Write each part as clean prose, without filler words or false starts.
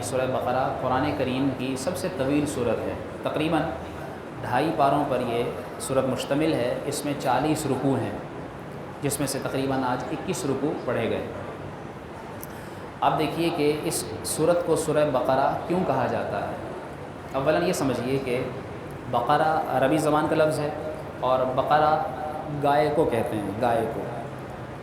سورہ بقرہ قرآن کریم کی سب سے طویل صورت ہے، تقریباً 2.5 پاروں پر یہ صورت مشتمل ہے۔ اس میں 40 رکوع ہیں، جس میں سے تقریباً آج 21 رکوع پڑھے گئے۔ آپ دیکھیے کہ اس صورت کو سورہ بقرہ کیوں کہا جاتا ہے۔ اولاً یہ سمجھیے کہ بقرہ عربی زبان کا لفظ ہے، اور بقرہ گائے کو کہتے ہیں، گائے کو۔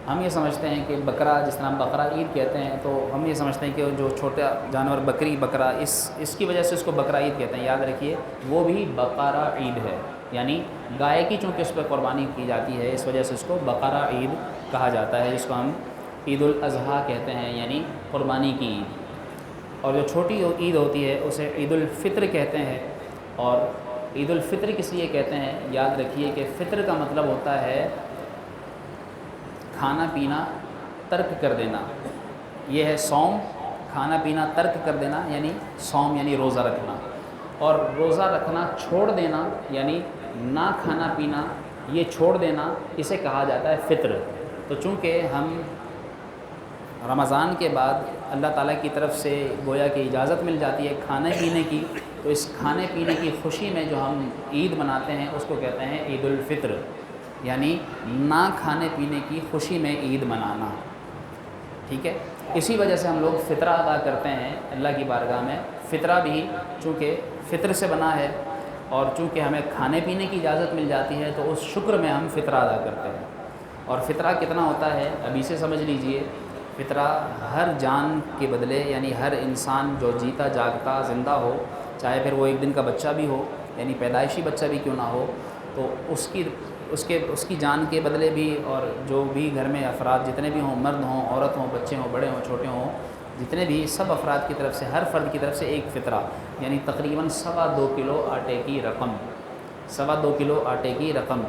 ہم یہ سمجھتے ہیں کہ بکرا، جس طرح ہم بقرہ عید کہتے ہیں، تو ہم یہ سمجھتے ہیں کہ جو چھوٹا جانور بکری، بکرا، اس کی وجہ سے اس کو بقرہ عید کہتے ہیں۔ یاد رکھیے وہ بھی بقرہ عید ہے، یعنی گائے کی چونکہ اس پہ قربانی کی جاتی ہے، اس وجہ سے اس کو بقرہ عید کہا جاتا ہے، جس کو ہم عید الاضحیٰ کہتے ہیں، یعنی قربانی کی عید۔ اور جو چھوٹی عید ہوتی ہے اسے عید الفطر کہتے ہیں۔ اور عید الفطر کس لیے کہتے ہیں؟ یاد رکھیے کہ فطر کا مطلب ہوتا ہے کھانا پینا ترک کر دینا۔ یہ ہے صوم، کھانا پینا ترک کر دینا یعنی صوم، یعنی روزہ رکھنا، اور روزہ رکھنا چھوڑ دینا یعنی نہ کھانا پینا، یہ چھوڑ دینا، اسے کہا جاتا ہے فطر۔ تو چونکہ ہم رمضان کے بعد اللہ تعالیٰ کی طرف سے گویا کہ اجازت مل جاتی ہے کھانے پینے کی، تو اس کھانے پینے کی خوشی میں جو ہم عید مناتے ہیں اس کو کہتے ہیں عید الفطر، یعنی نہ کھانے پینے کی خوشی میں عید منانا، ٹھیک ہے۔ اسی وجہ سے ہم لوگ فطرہ ادا کرتے ہیں اللہ کی بارگاہ میں۔ فطرہ بھی چونکہ فطر سے بنا ہے، اور چونکہ ہمیں کھانے پینے کی اجازت مل جاتی ہے، تو اس شکر میں ہم فطرہ ادا کرتے ہیں۔ اور فطرہ کتنا ہوتا ہے ابھی سے سمجھ لیجئے۔ فطرہ ہر جان کے بدلے، یعنی ہر انسان جو جیتا جاگتا زندہ ہو، چاہے پھر وہ ایک دن کا بچہ بھی ہو، یعنی پیدائشی بچہ بھی کیوں نہ ہو، تو اس کی جان کے بدلے بھی، اور جو بھی گھر میں افراد جتنے بھی ہوں، مرد ہوں، عورت ہوں، بچے ہوں، بڑے ہوں، چھوٹے ہوں، جتنے بھی سب افراد کی طرف سے، ہر فرد کی طرف سے ایک فطرہ، یعنی تقریباً 2.25 کلو آٹے کی رقم، 2.25 کلو آٹے کی رقم۔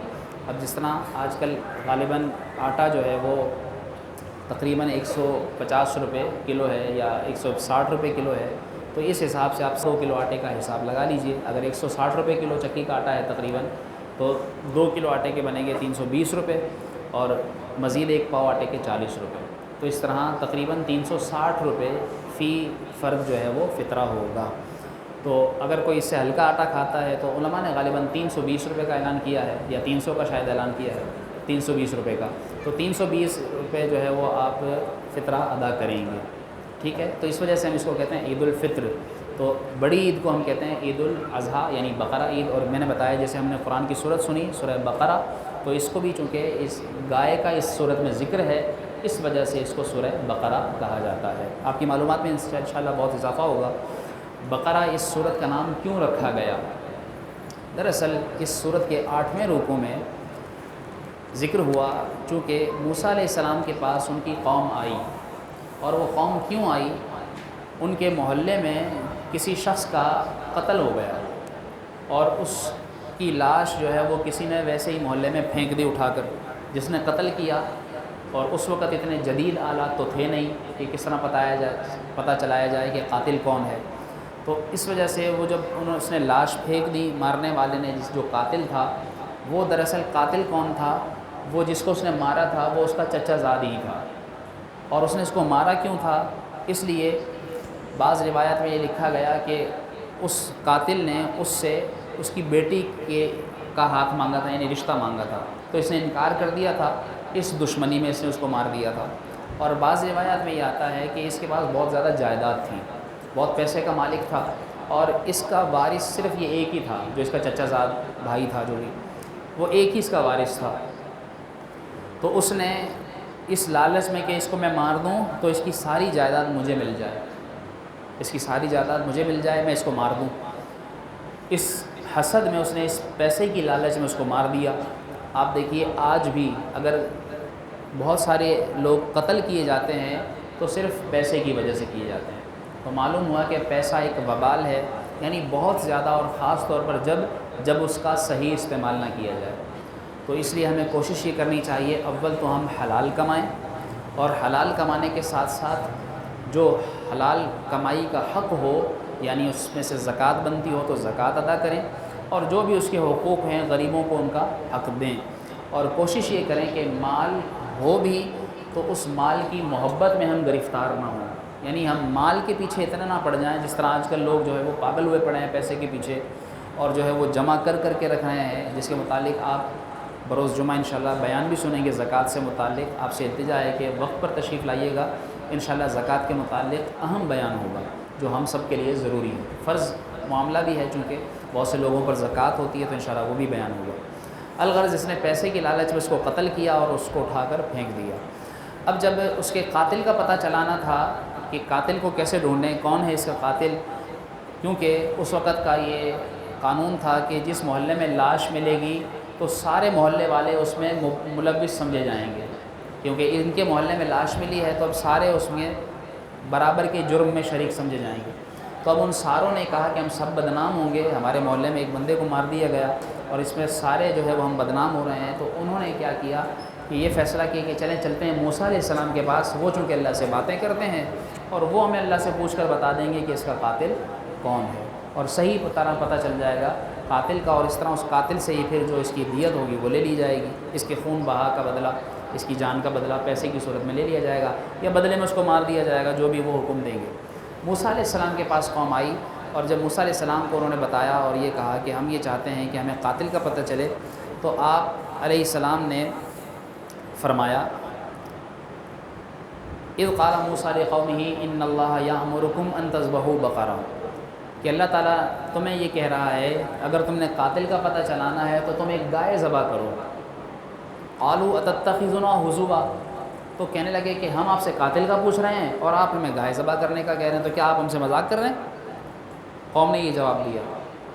اب جس طرح آج کل غالباً آٹا جو ہے وہ تقریباً 150 روپے کلو ہے یا 160 روپے کلو ہے، تو اس حساب سے آپ 100 کلو آٹے کا حساب لگا لیجئے۔ اگر 160 روپے کلو چکی کا آٹا ہے تقریباً، تو 2 کلو آٹے کے بنیں گے 320 روپے، اور مزید 1 پاؤ آٹے کے 40 روپے۔ تو اس طرح تقریباً 360 روپے فی فرد جو ہے وہ فطرہ ہوگا۔ تو اگر کوئی اس سے ہلکا آٹا کھاتا ہے تو علماء نے غالباً 320 روپے کا اعلان کیا ہے، یا 300 کا شاید اعلان کیا ہے، 320 روپے کا۔ تو 320 روپے جو ہے وہ آپ فطرہ ادا کریں گے، ٹھیک ہے۔ تو اس وجہ سے ہم اس کو کہتے ہیں عید الفطر۔ تو بڑی عید کو ہم کہتے ہیں عید الاضحیٰ، یعنی بقرہ عید۔ اور میں نے بتایا جیسے ہم نے قرآن کی صورت سنی سورہ بقرہ، تو اس کو بھی چونکہ اس گائے کا اس صورت میں ذکر ہے، اس وجہ سے اس کو سورہ بقرہ کہا جاتا ہے۔ آپ کی معلومات میں انشاءاللہ بہت اضافہ ہوگا۔ بقرہ اس صورت کا نام کیوں رکھا گیا؟ دراصل اس صورت کے 8ویں رکوع میں ذکر ہوا، چونکہ موسیٰ علیہ السلام کے پاس ان کی قوم آئی، اور وہ قوم کیوں آئی؟ ان کے محلے میں کسی شخص کا قتل ہو گیا، اور اس کی لاش جو ہے وہ کسی نے ویسے ہی محلے میں پھینک دی اٹھا کر، جس نے قتل کیا۔ اور اس وقت اتنے جدید آلات تو تھے نہیں کہ کس طرح پتہ چلایا جائے کہ قاتل کون ہے۔ تو اس وجہ سے وہ جب اس نے لاش پھینک دی، مارنے والے نے جو قاتل تھا، وہ دراصل قاتل کون تھا؟ وہ جس کو اس نے مارا تھا وہ اس کا چچا زاد ہی تھا۔ اور اس نے اس کو مارا کیوں تھا؟ اس لیے بعض روایات میں یہ لکھا گیا کہ اس قاتل نے اس سے اس کی بیٹی کا ہاتھ مانگا تھا، یعنی رشتہ مانگا تھا، تو اس نے انکار کر دیا تھا، اس دشمنی میں اس نے اس کو مار دیا تھا۔ اور بعض روایات میں یہ آتا ہے کہ اس کے پاس بہت زیادہ جائیداد تھی، بہت پیسے کا مالک تھا، اور اس کا وارث صرف یہ ایک ہی تھا، جو اس کا چچا زاد بھائی تھا، جو بھی وہ ایک ہی اس کا وارث تھا۔ تو اس نے اس لالچ میں کہ اس کو میں مار دوں تو اس کی ساری جائیداد مجھے مل جائے، اس کی ساری جائیداد مجھے مل جائے، میں اس کو مار دوں، اس حسد میں اس نے، اس پیسے کی لالچ میں اس کو مار دیا۔ آپ دیکھیے آج بھی اگر بہت سارے لوگ قتل کیے جاتے ہیں تو صرف پیسے کی وجہ سے کیے جاتے ہیں۔ تو معلوم ہوا کہ پیسہ ایک وبال ہے، یعنی بہت زیادہ، اور خاص طور پر جب اس کا صحیح استعمال نہ کیا جائے۔ تو اس لیے ہمیں کوشش یہ کرنی چاہیے، اول تو ہم حلال کمائیں، اور حلال کمانے کے ساتھ ساتھ جو حلال کمائی کا حق ہو، یعنی اس میں سے زکوٰۃ بنتی ہو تو زکوٰۃ ادا کریں، اور جو بھی اس کے حقوق ہیں غریبوں کو ان کا حق دیں۔ اور کوشش یہ کریں کہ مال ہو بھی تو اس مال کی محبت میں ہم گرفتار نہ ہوں، یعنی ہم مال کے پیچھے اتنا نہ پڑ جائیں جس طرح آج کل لوگ جو ہے وہ پاگل ہوئے پڑے ہیں پیسے کے پیچھے، اور جو ہے وہ جمع کر کر کے رکھ رہے ہیں، جس کے متعلق آپ بروز جمعہ انشاءاللہ بیان بھی سنیں گے زکوٰۃ سے متعلق۔ آپ سے التجا ہے کہ وقت پر تشریف لائیے گا، انشاءاللہ زکوٰۃ کے متعلق اہم بیان ہوگا جو ہم سب کے لیے ضروری ہے، فرض معاملہ بھی ہے، چونکہ بہت سے لوگوں پر زکوٰۃ ہوتی ہے، تو انشاءاللہ وہ بھی بیان ہوگا۔ الغرض اس نے پیسے کی لالچ میں اس کو قتل کیا اور اس کو اٹھا کر پھینک دیا۔ اب جب اس کے قاتل کا پتہ چلانا تھا کہ قاتل کو کیسے ڈھونڈیں، کون ہے اس کا قاتل، کیونکہ اس وقت کا یہ قانون تھا کہ جس محلے میں لاش ملے گی تو سارے محلے والے اس میں ملوث سمجھے جائیں گے، کیونکہ ان کے محلے میں لاش ملی ہے تو اب سارے اس میں برابر کے جرم میں شریک سمجھے جائیں گے۔ تو اب ان ساروں نے کہا کہ ہم سب بدنام ہوں گے، ہمارے محلے میں ایک بندے کو مار دیا گیا اور اس میں سارے جو ہے وہ ہم بدنام ہو رہے ہیں۔ تو انہوں نے کیا کیا کہ یہ فیصلہ کیا کہ چلتے ہیں موسیٰ علیہ السلام کے پاس، وہ چونکہ اللہ سے باتیں کرتے ہیں اور وہ ہمیں اللہ سے پوچھ کر بتا دیں گے کہ اس کا قاتل کون ہے، اور صحیح طرح پتہ چل جائے گا قاتل کا، اور اس طرح اس قاتل سے ہی پھر جو اس کی دیت ہوگی وہ لے لی جائے گی، اس کے خون بہا کا بدلہ، اس کی جان کا بدلہ پیسے کی صورت میں لے لیا جائے گا، یا بدلے میں اس کو مار دیا جائے گا، جو بھی وہ حکم دیں گے۔ موسیٰ علیہ السلام کے پاس قوم آئی، اور جب موسیٰ علیہ السلام کو انہوں نے بتایا اور یہ کہا کہ ہم یہ چاہتے ہیں کہ ہمیں قاتل کا پتہ چلے، تو آپ علیہ السلام نے فرمایا اذ قال موسیٰ لقومہ ان اللہ یأمرکم ان تذبحوا بقرہ، کہ اللہ تعالیٰ تمہیں یہ کہہ رہا ہے اگر تم نے قاتل کا پتہ چلانا ہے تو تم ایک گائے ذبح کرو۔ قالوا اتتخذنا ہزوا، تو کہنے لگے کہ ہم آپ سے قاتل کا پوچھ رہے ہیں اور آپ ہمیں گائے ذبح کرنے کا کہہ رہے ہیں، تو کیا آپ ہم سے مذاق کر رہے ہیں؟ قوم نے یہ جواب دیا،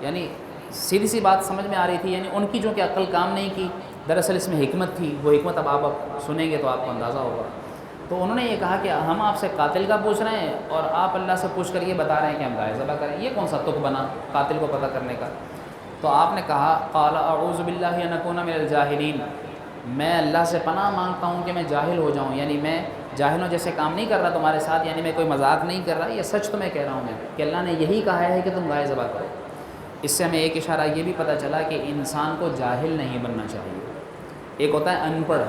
یعنی سیدھی سی بات سمجھ میں آ رہی تھی، یعنی ان کی جو کہ عقل کام نہیں کی، دراصل اس میں حکمت تھی، وہ حکمت اب آپ سنیں گے تو آپ کو اندازہ ہوگا۔ تو انہوں نے یہ کہا کہ ہم آپ سے قاتل کا پوچھ رہے ہیں اور آپ اللہ سے پوچھ کر یہ بتا رہے ہیں کہ ہم گائے ذبح کریں، یہ کون سا تک بنا قاتل کو پتہ کرنے کا؟ تو آپ نے کہا قال اعوذ باللہ ان اکون من الجاہلین، میں اللہ سے پناہ مانگتا ہوں کہ میں جاہل ہو جاؤں، یعنی میں جاہلوں جیسے کام نہیں کر رہا تمہارے ساتھ، یعنی میں کوئی مذاق نہیں کر رہا، یہ سچ تمہیں کہہ رہا ہوں میں کہ اللہ نے یہی کہا ہے کہ تم گائے ذبح کرو۔ اس سے ہمیں ایک اشارہ یہ بھی پتہ چلا کہ انسان کو جاہل نہیں بننا چاہیے۔ ایک ہوتا ہے ان پڑھ،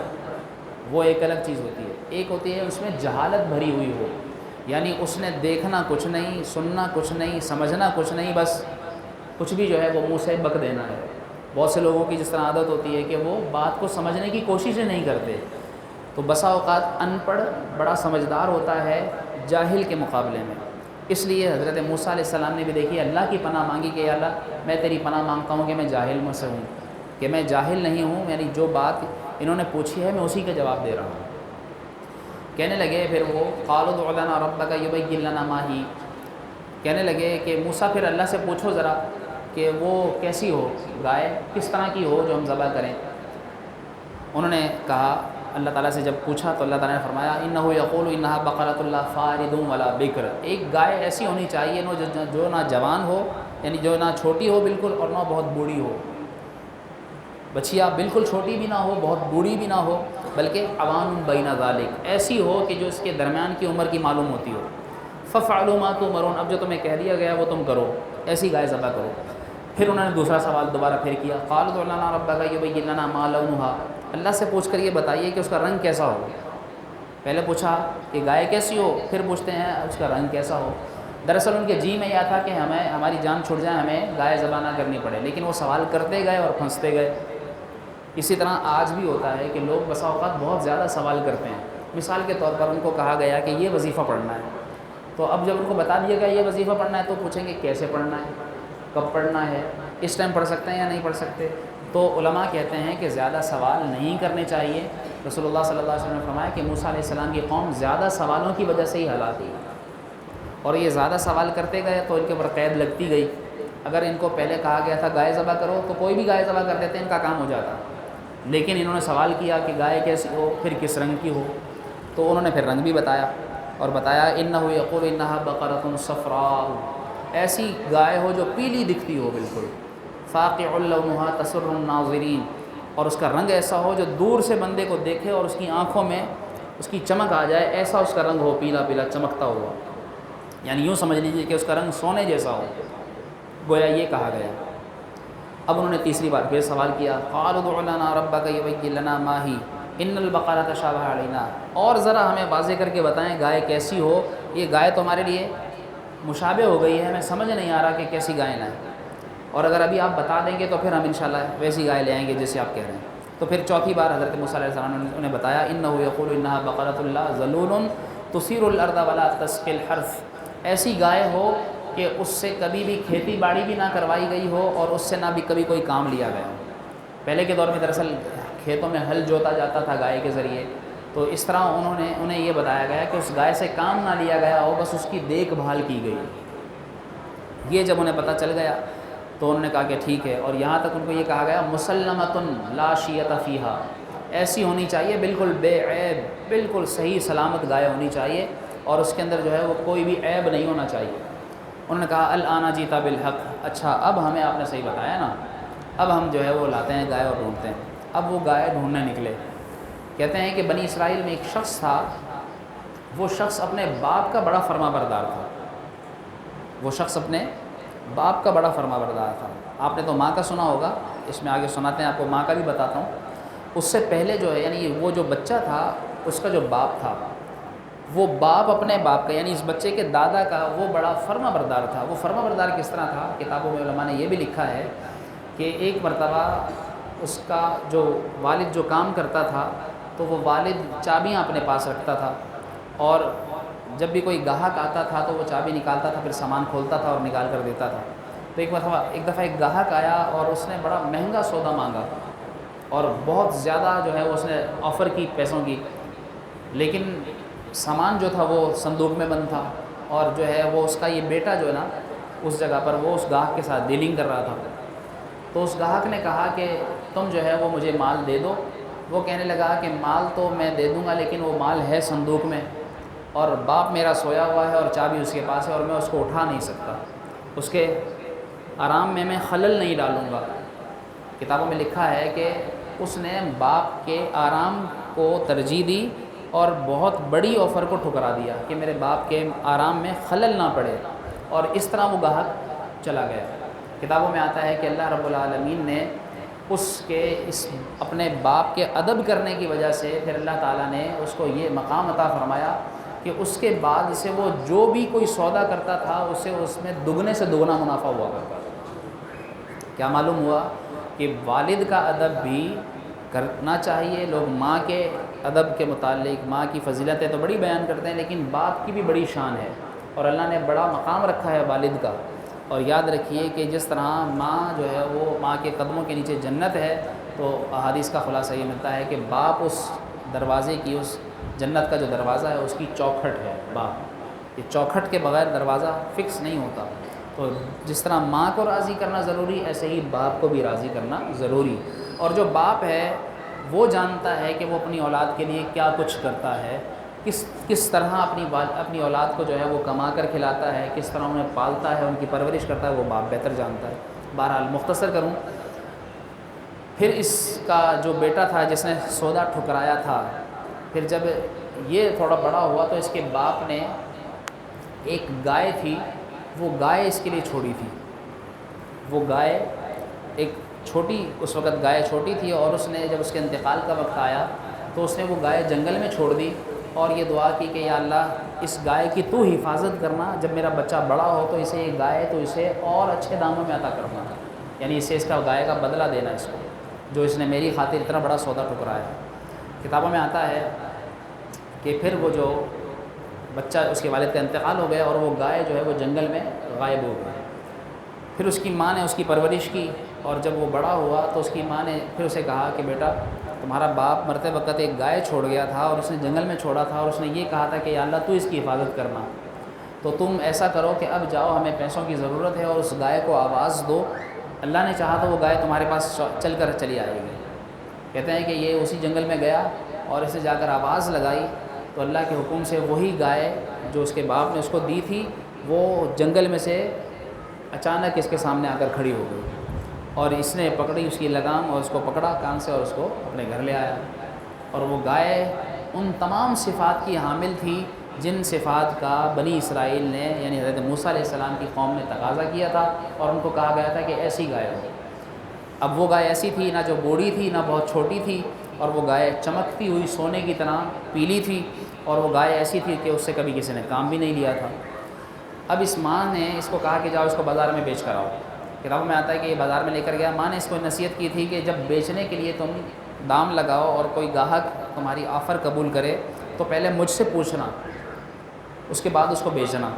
وہ ایک الگ چیز ہوتی ہے، ایک ہوتی ہے اس میں جہالت بھری ہوئی ہو، یعنی اس نے دیکھنا کچھ نہیں، سننا کچھ نہیں، سمجھنا کچھ نہیں، بس کچھ بھی جو ہے وہ منہ سے بک دینا ہے۔ بہت سے لوگوں کی جس طرح عادت ہوتی ہے کہ وہ بات کو سمجھنے کی کوشش ہی نہیں کرتے، تو بسا اوقات ان پڑھ بڑا سمجھدار ہوتا ہے جاہل کے مقابلے میں۔ اس لیے حضرت موسیٰ علیہ السلام نے بھی دیکھی اللہ کی پناہ مانگی کہ یا اللہ میں تیری پناہ مانگتا ہوں کہ میں جاہل میں سے ہوں، کہ میں جاہل نہیں ہوں، یعنی جو بات انہوں نے پوچھی ہے میں اسی کا جواب دے رہا ہوں۔ کہنے لگے پھر وہ قالوا ادع لنا ربک یبین لنا ما ہی، کہنے لگے کہ موسیٰ پھر اللہ سے پوچھو ذرا کہ وہ کیسی ہو، گائے کس طرح کی ہو جو ہم ذبح کریں۔ انہوں نے کہا، اللہ تعالیٰ سے جب پوچھا تو اللہ تعالیٰ نے فرمایا انہ یقول انہا بقرۃ لا فارض ولا بکر، ایک گائے ایسی ہونی چاہیے جو نہ جوان ہو، یعنی جو نہ چھوٹی ہو بالکل اور نہ بہت بوڑھی ہو، بچیا بالکل چھوٹی بھی نہ ہو بہت بوڑھی بھی نہ ہو، بلکہ عوام بین ذالک، ایسی ہو کہ جو اس کے درمیان کی عمر کی معلوم ہوتی ہو۔ ففعلوا ما تؤمرون، اب جو تمہیں کہہ دیا گیا وہ تم کرو، ایسی گائے ذبح کرو۔ پھر انہوں نے دوسرا سوال دوبارہ پھر کیا، قالوا ادع لنا ربک یبین لنا ما لونھا، اللہ سے پوچھ کر یہ بتائیے کہ اس کا رنگ کیسا ہو۔ پہلے پوچھا کہ گائے کیسی ہو، پھر پوچھتے ہیں اس کا رنگ کیسا ہو۔ دراصل ان کے جی میں یہ تھا کہ ہماری جان چھوٹ جائے، ہمیں گائے ذبح نہ کرنی پڑے، لیکن وہ سوال کرتے گئے اور پھنستے گئے۔ اسی طرح آج بھی ہوتا ہے کہ لوگ بسا اوقات بہت زیادہ سوال کرتے ہیں۔ مثال کے طور پر ان کو کہا گیا کہ یہ وظیفہ پڑھنا ہے، تو اب جب ان کو بتا دیا گیا یہ وظیفہ پڑھنا ہے تو پوچھیں گے کیسے پڑھنا ہے، کب پڑھنا ہے، اس ٹائم پڑھ سکتے ہیں یا نہیں پڑھ سکتے۔ تو علماء کہتے ہیں کہ زیادہ سوال نہیں کرنے چاہیے۔ رسول اللہ صلی اللہ علیہ وسلم نے فرمایا کہ موسیٰ علیہ السلام کی قوم زیادہ سوالوں کی وجہ سے ہی ہلاک ہوئی، اور یہ زیادہ سوال کرتے گئے تو ان کے اوپر قید لگتی گئی۔ اگر ان کو پہلے کہا گیا تھا گائے ذبح کرو تو کوئی بھی گائے ذبح کر دیتے، ان کا کام ہو جاتا، لیکن انہوں نے سوال کیا کہ گائے کیسی ہو، پھر کس رنگ کی ہو، تو انہوں نے پھر رنگ بھی بتایا اور بتایا انہ یقول انہا بقرۃ صفراء، ایسی گائے ہو جو پیلی دکھتی ہو بالکل، فاقع لونھا تسر الناظرین، اور اس کا رنگ ایسا ہو جو دور سے بندے کو دیکھے اور اس کی آنکھوں میں اس کی چمک آ جائے، ایسا اس کا رنگ ہو، پیلا پیلا چمکتا ہوا، یعنی یوں سمجھ لیجیے کہ اس کا رنگ سونے جیسا ہو، گویا یہ کہا گیا۔ اب انہوں نے تیسری بار پھر سوال کیا، قالوا ادع لنا ربک یبین لنا ما ہی ان البقرۃ تشابہ علینا، اور ذرا ہمیں واضح کر کے بتائیں گائے کیسی ہو یہ گائے تو ہمارے لیے مشابہ ہو گئی ہے، ہمیں سمجھ نہیں آ رہا کہ کیسی گائے لائیں، اور اگر ابھی آپ بتا دیں گے تو پھر ہم انشاءاللہ ویسی گائے لے آئیں گے جیسے آپ کہہ رہے ہیں۔ تو پھر چوتھی بار حضرت موسیٰ علیہ السلام نے انہیں بتایا انہ یقول انہا بقرۃ لا ذلول تثیر الارض ولا تسقی الحرث، ایسی گائے ہو کہ اس سے کبھی بھی کھیتی باڑی بھی نہ کروائی گئی ہو اور اس سے نہ بھی کبھی کوئی کام لیا گیا ہو۔ پہلے کے دور میں دراصل کھیتوں میں ہل جوتا جاتا تھا گائے کے ذریعے، تو اس طرح انہیں یہ بتایا گیا کہ اس گائے سے کام نہ لیا گیا ہو، بس اس کی دیکھ بھال کی گئی۔ یہ جب انہیں پتہ چل گیا تو انہوں نے کہا کہ ٹھیک ہے، اور یہاں تک ان کو یہ کہا گیا مسلمۃ لا شیۃ فیہا، ایسی ہونی چاہیے بالکل بے عیب، بالکل صحیح سلامت گائے ہونی چاہیے، اور اس کے اندر جو ہے وہ کوئی بھی عیب نہیں ہونا چاہیے۔ انہوں نے کہا الآن جیتا بالحق، اچھا اب ہمیں آپ نے صحیح بتایا نا، اب ہم جو ہے وہ لاتے ہیں گائے اور ڈھونڈتے ہیں۔ اب وہ گائے ڈھونڈنے نکلے۔ کہتے ہیں کہ بنی اسرائیل میں ایک شخص تھا، وہ شخص اپنے باپ کا بڑا فرما بردار تھا، وہ شخص اپنے باپ کا بڑا فرما بردار تھا۔ آپ نے تو ماں کا سنا ہوگا، اس میں آگے سناتے ہیں، آپ کو ماں کا بھی بتاتا ہوں۔ اس سے پہلے جو ہے یعنی وہ جو بچہ تھا اس کا جو باپ تھا، وہ باپ اپنے باپ کا یعنی اس بچے کے دادا کا وہ بڑا فرما بردار تھا۔ وہ فرما بردار کس طرح تھا، کتابوں میں علماء نے یہ بھی لکھا ہے کہ ایک مرتبہ اس کا جو والد جو کام کرتا تھا تو وہ والد چابیاں اپنے پاس رکھتا تھا، اور جب بھی کوئی گاہک آتا تھا تو وہ چابی نکالتا تھا، پھر سامان کھولتا تھا اور نکال کر دیتا تھا۔ تو ایک دفعہ ایک گاہک آیا اور اس نے بڑا مہنگا سودا مانگا اور بہت زیادہ جو ہے اس نے آفر کی پیسوں کی، لیکن سامان جو تھا وہ صندوق میں بند تھا، اور جو ہے وہ اس کا یہ بیٹا جو ہے نا اس جگہ پر وہ اس گاہک کے ساتھ ڈیلنگ کر رہا تھا۔ تو اس گاہک نے کہا کہ تم جو ہے وہ مجھے مال دے دو۔ وہ کہنے لگا کہ مال تو میں دے دوں گا لیکن وہ مال ہے صندوق میں، اور باپ میرا سویا ہوا ہے اور چابی اس کے پاس ہے اور میں اس کو اٹھا نہیں سکتا، اس کے آرام میں خلل نہیں ڈالوں گا۔ کتابوں میں لکھا ہے کہ اس نے باپ کے آرام کو ترجیح دی اور بہت بڑی آفر کو ٹھکرا دیا کہ میرے باپ کے آرام میں خلل نہ پڑے، اور اس طرح وہ گاہک چلا گیا۔ کتابوں میں آتا ہے کہ اللہ رب العالمین نے اس اپنے باپ کے ادب کرنے کی وجہ سے پھر اللہ تعالیٰ نے اس کو یہ مقام عطا فرمایا کہ اس کے بعد سے وہ جو بھی کوئی سودا کرتا تھا اسے اس میں دگنے سے دگنا منافع ہوا کرتا تھا۔ کیا معلوم ہوا کہ والد کا ادب بھی کرنا چاہیے۔ لوگ ماں کے ادب کے متعلق ماں کی فضیلتیں تو بڑی بیان کرتے ہیں، لیکن باپ کی بھی بڑی شان ہے، اور اللہ نے بڑا مقام رکھا ہے والد کا۔ اور یاد رکھیے کہ جس طرح ماں جو ہے وہ ماں کے قدموں کے نیچے جنت ہے، تو احادیث کا خلاصہ یہ ملتا ہے کہ باپ اس دروازے کی، اس جنت کا جو دروازہ ہے اس کی چوکھٹ ہے باپ۔ یہ چوکھٹ کے بغیر دروازہ فکس نہیں ہوتا۔ تو جس طرح ماں کو راضی کرنا ضروری، ایسے ہی باپ کو بھی راضی کرنا ضروری۔ اور جو باپ ہے وہ جانتا ہے کہ وہ اپنی اولاد کے لیے کیا کچھ کرتا ہے، کس طرح اپنی اولاد کو جو ہے وہ کما کر کھلاتا ہے، کس طرح انہیں پالتا ہے، ان کی پرورش کرتا ہے، وہ باپ بہتر جانتا ہے۔ بہرحال مختصر کروں، پھر اس کا جو بیٹا تھا جس نے سودا ٹھکرایا تھا، پھر جب یہ تھوڑا بڑا ہوا تو اس کے باپ نے ایک گائے تھی، وہ گائے اس کے لیے چھوڑی تھی۔ وہ گائے ایک چھوٹی، اس وقت گائے چھوٹی تھی، اور اس نے جب اس کے انتقال کا وقت آیا تو اس نے وہ گائے جنگل میں چھوڑ دی، اور یہ دعا کی کہ یا اللہ اس گائے کی تو حفاظت کرنا، جب میرا بچہ بڑا ہو تو اسے یہ گائے تو اسے اور اچھے داموں میں عطا کرنا، یعنی اسے اس کا گائے کا بدلہ دینا اس کو، جو اس نے میری خاطر اتنا بڑا سودا ٹھکرایا ہے۔ کتابوں میں آتا ہے کہ پھر وہ جو بچہ، اس کے والد کا انتقال ہو گیا اور وہ گائے جو ہے وہ جنگل میں غائب ہو گئی۔ پھر اس کی ماں نے اس کی پرورش کی، اور جب وہ بڑا ہوا تو اس کی ماں نے پھر اسے کہا کہ بیٹا تمہارا باپ مرتے وقت ایک گائے چھوڑ گیا تھا اور اس نے جنگل میں چھوڑا تھا، اور اس نے یہ کہا تھا کہ یا اللہ تو اس کی حفاظت کرنا، تو تم ایسا کرو کہ اب جاؤ، ہمیں پیسوں کی ضرورت ہے، اور اس گائے کو آواز دو، اللہ نے چاہا تو وہ گائے تمہارے پاس چل کر چلی آئے گی۔ کہتے ہیں کہ یہ اسی جنگل میں گیا اور اسے جا کر آواز لگائی تو اللہ کے حکم سے وہی گائے جو اس کے باپ نے اس کو دی تھی وہ جنگل میں سے اچانک اس کے سامنے آ کر کھڑی ہو گئی، اور اس نے پکڑی اس کی لگام اور اس کو پکڑا کان سے اور اس کو اپنے گھر لے آیا۔ اور وہ گائے ان تمام صفات کی حامل تھی جن صفات کا بنی اسرائیل نے یعنی حضرت موسیٰ علیہ السلام کی قوم نے تقاضا کیا تھا، اور ان کو کہا گیا تھا کہ ایسی گائے ہو۔ اب وہ گائے ایسی تھی، نہ جو بوڑھی تھی نہ بہت چھوٹی تھی، اور وہ گائے چمکتی ہوئی سونے کی طرح پیلی تھی، اور وہ گائے ایسی تھی کہ اس سے کبھی کسی نے کام بھی نہیں لیا تھا۔ اب اس ماں نے اس کو کہا کہ جاؤ اس کو بازار میں بیچ کر آؤ۔ کتابوں میں آتا ہے کہ یہ بازار میں لے کر گیا۔ ماں نے اس کو نصیحت کی تھی کہ جب بیچنے کے لیے تم دام لگاؤ اور کوئی گاہک تمہاری آفر قبول کرے تو پہلے مجھ سے پوچھنا، اس کے بعد اس کو بیچنا۔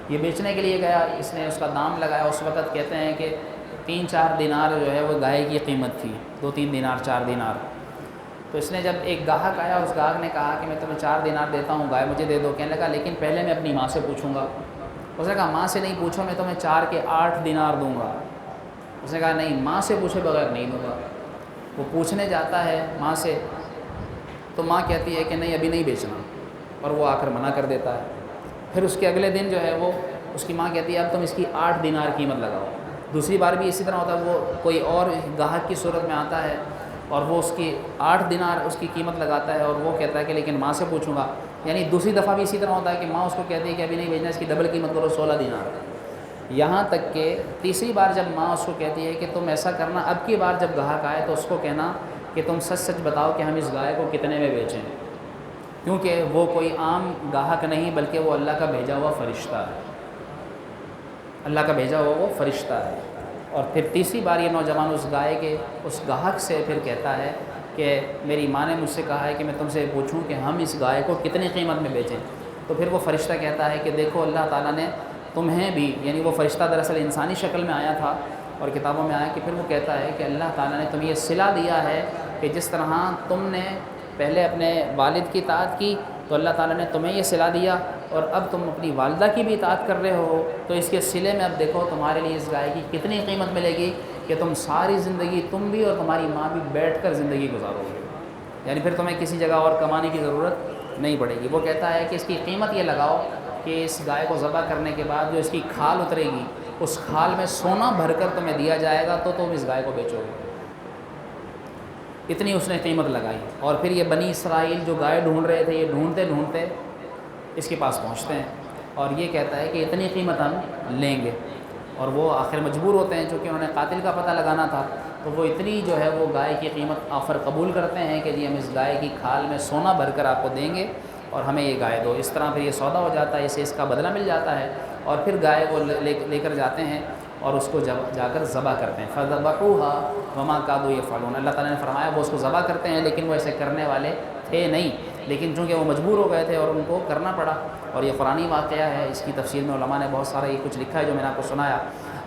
یہ بیچنے کے لیے گیا، اس نے اس کا دام لگایا۔ اس وقت کہتے ہیں کہ 3-4 دینار جو ہے وہ گائے کی قیمت تھی، 2-3 دینار 4 دینار۔ تو اس نے جب ایک گاہک آیا، اس گاہک نے کہا کہ میں تمہیں 4 دینار دیتا ہوں، گائے مجھے دے دو۔ کہنے لگا لیکن پہلے میں اپنی ماں سے پوچھوں گا۔ اس نے کہا ماں سے نہیں پوچھو، میں تمہیں 4 کے 8 دینار دوں گا۔ اس نے کہا نہیں، ماں سے پوچھے بغیر نہیں دوں گا۔ وہ پوچھنے جاتا ہے ماں سے، تو ماں کہتی ہے کہ نہیں ابھی نہیں بیچنا، اور وہ آ کر منع کر دیتا ہے۔ پھر اس کے اگلے دن جو ہے وہ اس کی ماں کہتی ہے اب تم اس کی 8 دینار قیمت لگاؤ۔ دوسری بار بھی اسی طرح ہوتا ہے، وہ کوئی اور گاہک کی صورت میں آتا ہے اور وہ اس کی 8 دینار اس کی قیمت لگاتا ہے، اور وہ کہتا ہے کہ لیکن ماں سے پوچھوں گا۔ یعنی دوسری دفعہ بھی اسی طرح ہوتا ہے کہ ماں اس کو کہتی ہے کہ ابھی نہیں بیچنا، اس کی ڈبل قیمت کرو 16 دینار۔ یہاں تک کہ تیسری بار جب ماں اس کو کہتی ہے کہ تم ایسا کرنا، اب کی بار جب گاہک آئے تو اس کو کہنا کہ تم سچ سچ بتاؤ کہ ہم اس گائے کو کتنے میں بیچیں، کیونکہ وہ کوئی عام گاہک نہیں بلکہ وہ اللہ کا بھیجا ہوا فرشتہ ہے، اللہ کا بھیجا ہوا وہ فرشتہ ہے۔ اور پھر تیسری بار یہ نوجوان اس گائے کے اس گاہک سے پھر کہتا ہے کہ میری ماں نے مجھ سے کہا ہے کہ میں تم سے پوچھوں کہ ہم اس گائے کو کتنی قیمت میں بیچیں۔ تو پھر وہ فرشتہ کہتا ہے کہ دیکھو اللہ تعالیٰ نے تمہیں بھی، یعنی وہ فرشتہ دراصل انسانی شکل میں آیا تھا، اور کتابوں میں آیا کہ پھر وہ کہتا ہے کہ اللہ تعالیٰ نے تمہیں یہ صلہ دیا ہے کہ جس طرح تم نے پہلے اپنے والد کی اطاعت کی تو اللہ تعالیٰ نے تمہیں یہ صلہ دیا، اور اب تم اپنی والدہ کی بھی اطاعت کر رہے ہو، تو اس کے صلے میں اب دیکھو تمہارے لیے اس گائے کی کتنی قیمت ملے گی کہ تم ساری زندگی تم بھی اور تمہاری ماں بھی بیٹھ کر زندگی گزارو گے، یعنی پھر تمہیں کسی جگہ اور کمانے کی ضرورت نہیں پڑے گی۔ وہ کہتا ہے کہ اس کی قیمت یہ لگاؤ کہ اس گائے کو ذبح کرنے کے بعد جو اس کی کھال اترے گی اس کھال میں سونا بھر کر تمہیں دیا جائے گا تو تم اس گائے کو بیچو گے۔ اتنی اس نے قیمت لگائی۔ اور پھر یہ بنی اسرائیل جو گائے ڈھونڈ رہے تھے، یہ ڈھونڈتے ڈھونڈتے اس کے پاس پہنچتے ہیں اور یہ کہتا ہے کہ اتنی قیمت ہم لیں گے، اور وہ آخر مجبور ہوتے ہیں چونکہ انہوں نے قاتل کا پتہ لگانا تھا، تو وہ اتنی جو ہے وہ گائے کی قیمت آفر قبول کرتے ہیں کہ جی ہم اس گائے کی کھال میں سونا بھر کر آپ کو دیں گے اور ہمیں یہ گائے دو۔ اس طرح پھر یہ سودا ہو جاتا ہے، اسے اس کا بدلہ مل جاتا ہے، اور پھر گائے کو لے کر جاتے ہیں اور اس کو جا کر ذبح کرتے ہیں۔ فَذَبَحُوهَا وَمَا كَادُوا يَفْعَلُونَ، اللہ تعالیٰ نے فرمایا وہ اس کو ذبح کرتے ہیں لیکن وہ ایسے کرنے والے تھے نہیں، لیکن چونکہ وہ مجبور ہو گئے تھے اور ان کو کرنا پڑا۔ اور یہ قرآنی واقعہ ہے، اس کی تفسیر میں علماء نے بہت سارا یہ کچھ لکھا ہے جو میں نے آپ کو سنایا،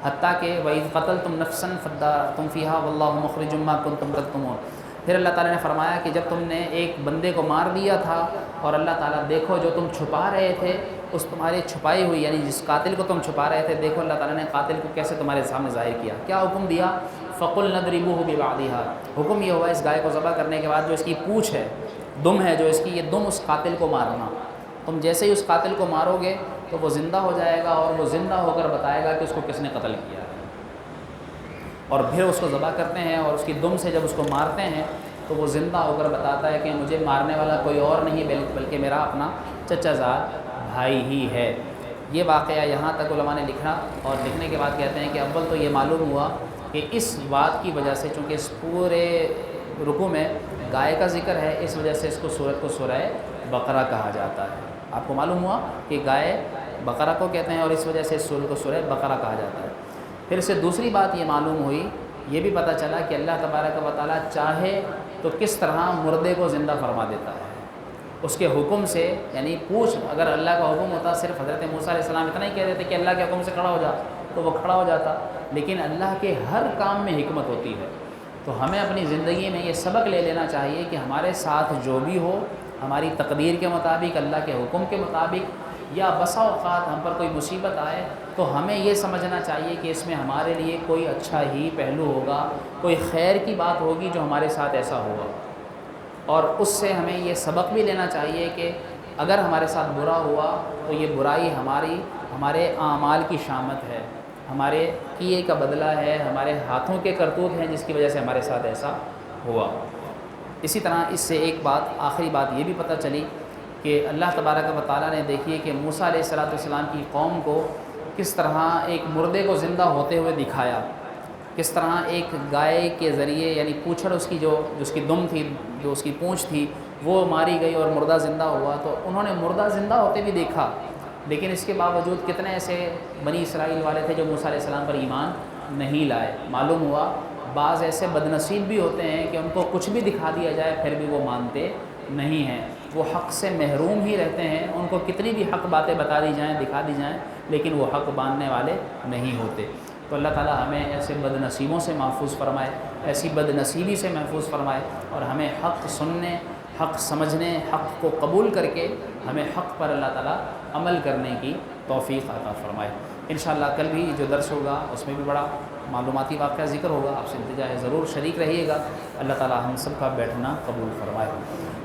حتیٰ کہ وَإِذْ قَتَلْتُمْ نَفْسًا فَادَّارَأْتُمْ فِيهَا وَاللَّهُ مُخْرِجٌ مَا كُنتُمْ تَكْتُمُونَ۔ پھر اللہ تعالیٰ نے فرمایا کہ جب تم نے ایک بندے کو مار دیا تھا اور اللہ تعالیٰ دیکھو جو تم چھپا رہے تھے اس تمہاری چھپائی ہوئی، یعنی جس قاتل کو تم چھپا رہے تھے، دیکھو اللہ تعالیٰ نے قاتل کو کیسے تمہارے سامنے ظاہر کیا۔ کیا حکم دیا؟ فَقُلْنَا اضْرِبُوهُ بِبَعْضِهَا، حکم یہ ہوا اس گائے کو ذبح کرنے کے بعد جو اس کی پونچھ ہے، دم ہے جو اس کی، یہ دم اس قاتل کو مارنا۔ تم جیسے ہی اس قاتل کو مارو گے تو وہ زندہ ہو جائے گا اور وہ زندہ ہو کر بتائے گا کہ اس کو کس نے قتل کیا ہے، اور پھر اس کو ذبح کرتے ہیں اور اس کی دم سے جب اس کو مارتے ہیں تو وہ زندہ ہو کر بتاتا ہے کہ مجھے مارنے والا کوئی اور نہیں بلکہ میرا اپنا چچا زاد بھائی ہی ہے۔ یہ واقعہ یہاں تک علماء نے لکھا، اور لکھنے کے بعد کہتے ہیں کہ اول تو یہ معلوم ہوا کہ اس بات کی وجہ سے، چونکہ اس پورے رکوع میں گائے کا ذکر ہے، اس وجہ سے اس کو سورت کو سورہ بقرہ کہا جاتا ہے۔ آپ کو معلوم ہوا کہ گائے بقرہ کو کہتے ہیں اور اس وجہ سے اس سورت کو سورہ بقرہ کہا جاتا ہے۔ پھر سے دوسری بات یہ معلوم ہوئی، یہ بھی پتہ چلا کہ اللہ تبارک و تعالیٰ چاہے تو کس طرح مردے کو زندہ فرما دیتا ہے اس کے حکم سے، یعنی پوچھ اگر اللہ کا حکم ہوتا، صرف حضرت موسیٰ علیہ السلام اتنا ہی کہہ دیتے کہ اللہ کے حکم سے کھڑا ہو جا تو وہ کھڑا ہو جاتا، لیکن اللہ کے ہر کام میں حکمت ہوتی ہے۔ تو ہمیں اپنی زندگی میں یہ سبق لے لینا چاہیے کہ ہمارے ساتھ جو بھی ہو ہماری تقدیر کے مطابق، اللہ کے حکم کے مطابق، یا بسا اوقات ہم پر کوئی مصیبت آئے تو ہمیں یہ سمجھنا چاہیے کہ اس میں ہمارے لیے کوئی اچھا ہی پہلو ہوگا، کوئی خیر کی بات ہوگی جو ہمارے ساتھ ایسا ہوگا، اور اس سے ہمیں یہ سبق بھی لینا چاہیے کہ اگر ہمارے ساتھ برا ہوا تو یہ برائی ہمارے اعمال کی شامت ہے، ہمارے کیے کا بدلہ ہے، ہمارے ہاتھوں کے کرتوت ہیں جس کی وجہ سے ہمارے ساتھ ایسا ہوا۔ اسی طرح اس سے ایک بات، آخری بات یہ بھی پتہ چلی کہ اللہ تبارک و تعالیٰ نے دیکھیے کہ موسیٰ علیہ السلام کی قوم کو کس طرح ایک مردے کو زندہ ہوتے ہوئے دکھایا، کس طرح ایک گائے کے ذریعے یعنی پوچھڑ اس کی جو اس کی دم تھی، جو اس کی پونچھ تھی، وہ ماری گئی اور مردہ زندہ ہوا، تو انہوں نے مردہ زندہ ہوتے بھی دیکھا، لیکن اس کے باوجود کتنے ایسے بنی اسرائیل والے تھے جو موسیٰ علیہ السلام پر ایمان نہیں لائے۔ معلوم ہوا بعض ایسے بدنصیب بھی ہوتے ہیں کہ ان کو کچھ بھی دکھا دیا جائے پھر بھی وہ مانتے نہیں ہیں، وہ حق سے محروم ہی رہتے ہیں، ان کو کتنی بھی حق باتیں بتا دی جائیں، دکھا دی جائیں، لیکن وہ حق ماننے والے نہیں ہوتے۔ تو اللہ تعالیٰ ہمیں ایسے بدنصیبوں سے محفوظ فرمائے، ایسی بدنصیبی سے محفوظ فرمائے، اور ہمیں حق سننے، حق سمجھنے، حق کو قبول کر کے ہمیں حق پر اللہ تعالیٰ عمل کرنے کی توفیق عطا فرمائے۔ انشاءاللہ کل بھی جو درس ہوگا اس میں بھی بڑا معلوماتی واقعہ ذکر ہوگا، آپ سے التجا ہے ضرور شریک رہیے گا۔ اللہ تعالیٰ ہم سب کا بیٹھنا قبول فرمائے۔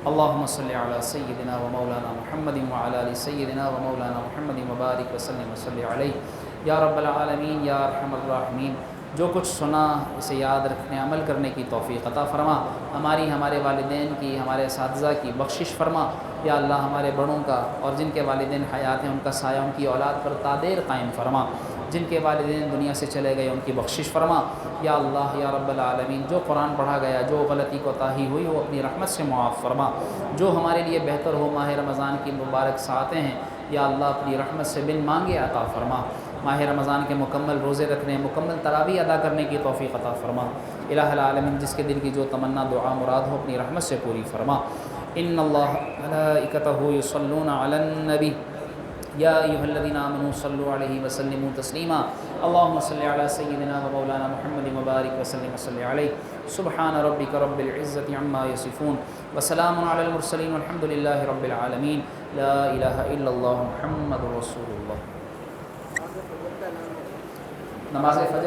اللہم صلی علی سیدنا و مولانا محمد وعلی آل سیدنا و مولانا محمد وبارک وسلم وصلی علیہ یا رب العالمین یا ارحم الراحمین۔ جو کچھ سنا اسے یاد رکھنے، عمل کرنے کی توفیق عطا فرما، ہماری، ہمارے والدین کی، ہمارے اساتذہ کی بخشش فرما، یا اللہ ہمارے بڑوں کا اور جن کے والدین حیات ہیں ان کا سایہ ان کی اولاد پر تادیر قائم فرما، جن کے والدین دنیا سے چلے گئے ان کی بخشش فرما، یا اللہ یا رب العالمین۔ جو قرآن پڑھا گیا، جو غلطی کوتاہی ہوئی وہ اپنی رحمت سے معاف فرما، جو ہمارے لیے بہتر ہو ماہ رمضان کی مبارک ساعتیں ہیں، یا اللہ اپنی رحمت سے بن مانگے عطا فرما، ماہ رمضان کے مکمل روزے رکھنے، مکمل تراویح ادا کرنے کی توفیق عطا فرما۔ الہ العالمین جس کے دل کی جو تمنا دعا مراد ہو اپنی رحمت سے پوری فرما۔ ان اللہ ملائکتہ یصلون علی النبی یا ایھا الذین آمنوا صلوا علیہ وسلموا تسلیما۔ اللہم صلی علی سیدنا و مولانا محمد وبارک وسلم وصلی علیہ۔ سبحان ربک رب العزۃ عما یصفون وسلام علی المرسلین والحمد للہ رب العالمین۔ لا الہ الا اللہ محمد رسول اللہ۔ نماز فجر